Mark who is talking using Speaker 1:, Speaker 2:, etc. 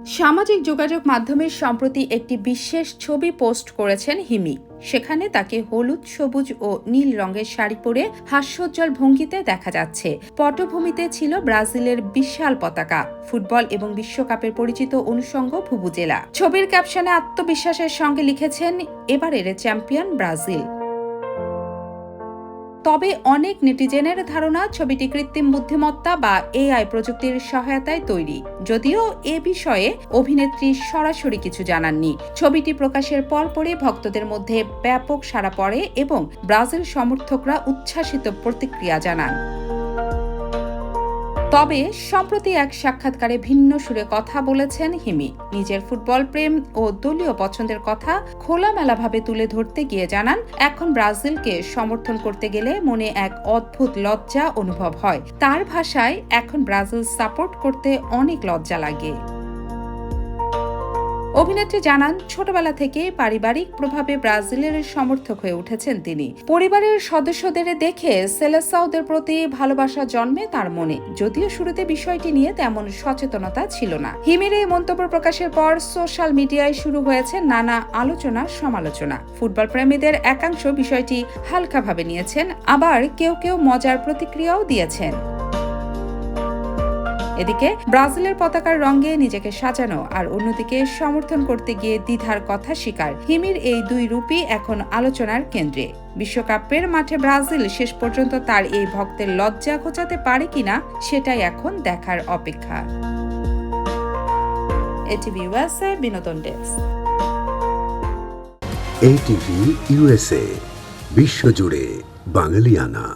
Speaker 1: সামাজিক যোগাযোগ মাধ্যমে সম্প্রতি একটি বিশেষ ছবি পোস্ট করেছেন হিমি। সেখানে তাকে হলুদ, সবুজ ও নীল রঙের শাড়ি পরে হাস্যোজ্জ্বল ভঙ্গিতে দেখা যাচ্ছে। পটভূমিতে ছিল ব্রাজিলের বিশাল পতাকা, ফুটবল এবং বিশ্বকাপের পরিচিত অনুষঙ্গ ভুভুজেলা। ছবির ক্যাপশনে আত্মবিশ্বাসের সঙ্গে লিখেছেন, এবারের চ্যাম্পিয়ন ব্রাজিল। তবে অনেক নেটিজেনের ধারণা ছবিটি কৃত্রিম বুদ্ধিমত্তা বা এআই প্রযুক্তির সহায়তায় তৈরি, যদিও এ বিষয়ে অভিনেত্রী সরাসরি কিছু জানাননি। ছবিটি প্রকাশের পরপরই ভক্তদের মধ্যে ব্যাপক সাড়া পড়ে এবং ব্রাজিল সমর্থকরা উচ্ছ্বাসিত প্রতিক্রিয়া জানান। তবে সম্প্রতি এক সাক্ষাৎকারে ভিন্ন সুরে কথা বলেছেন হিমি। নিজের ফুটবল প্রেম ও দলীয় পছন্দের কথা খোলামেলাভাবে তুলে ধরতে গিয়ে জানান, এখন ব্রাজিলকে সমর্থন করতে গেলে মনে এক অদ্ভুত লজ্জা অনুভব হয়। তার ভাষায়, এখন ব্রাজিল সাপোর্ট করতে অনেক লজ্জা লাগে। অভিনেত্রী জানান, ছোটবেলা থেকে পারিবারিক প্রভাবে ব্রাজিলের সমর্থক হয়ে উঠেছেন তিনি। পরিবারের সদস্যদের দেখে সেলেসাওদের প্রতি ভালোবাসা জন্মে তার মনে, যদিও শুরুতে বিষয়টি নিয়ে তেমন সচেতনতা ছিল না। হিমির এই মন্তব্য প্রকাশের পর সোশ্যাল মিডিয়ায় শুরু হয়েছে নানা আলোচনা সমালোচনা। ফুটবল প্রেমীদের একাংশ বিষয়টি হালকাভাবে নিয়েছেন, আবার কেউ কেউ মজার প্রতিক্রিয়াও দিয়েছেন। এদিকে ব্রাজিলের পতাকার রঙে নিজেকে সাজানো আর অন্যদিকে সমর্থন করতে গিয়ে দ্বিধার কথা স্বীকার। হিমির এই দুই রূপই এখন আলোচনার কেন্দ্রে। বিশ্বকাপের মাঠে ব্রাজিল শেষ পর্যন্ত তার এই ভক্তের লজ্জা ঘোচাতে পারে কিনা, সেটাই এখন দেখার অপেক্ষা। এটিভি ইউএসএ বিনোদন ডেস্ক।
Speaker 2: এটিভি ইউএসএ, বিশ্বজুড়ে বাঙালিয়ানা।